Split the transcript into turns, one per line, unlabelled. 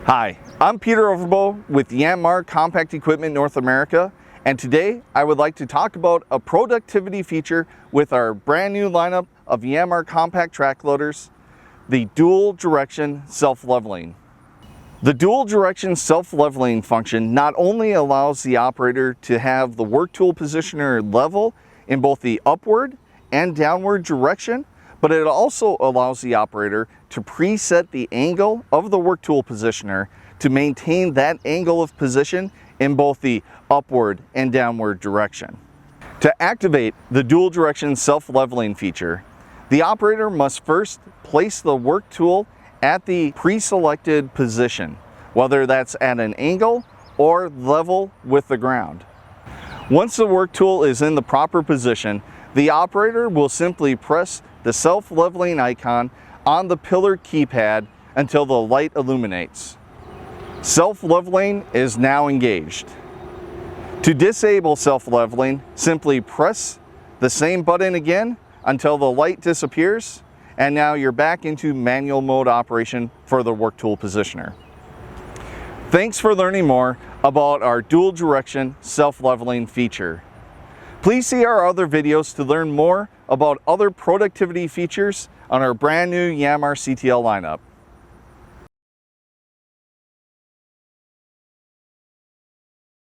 Hi, I'm Peter Overbo with Yanmar Compact Equipment North America, and today I would like to talk about a productivity feature with our brand new lineup of Yanmar Compact Track Loaders, the dual direction self-leveling. The dual direction self-leveling function not only allows the operator to have the work tool positioner level in both the upward and downward direction, but it also allows the operator to preset the angle of the work tool positioner to maintain that angle of position in both the upward and downward direction. To activate the dual direction self-leveling feature, the operator must first place the work tool at the pre-selected position, whether that's at an angle or level with the ground. Once the work tool is in the proper position, the operator will simply press the self-leveling icon on the pillar keypad until the light illuminates. Self-leveling is now engaged. To disable self-leveling, simply press the same button again until the light disappears, and now you're back into manual mode operation for the work tool positioner. Thanks for learning more about our dual direction self-leveling feature. Please see our other videos to learn more about other productivity features on our brand new Yanmar CTL lineup.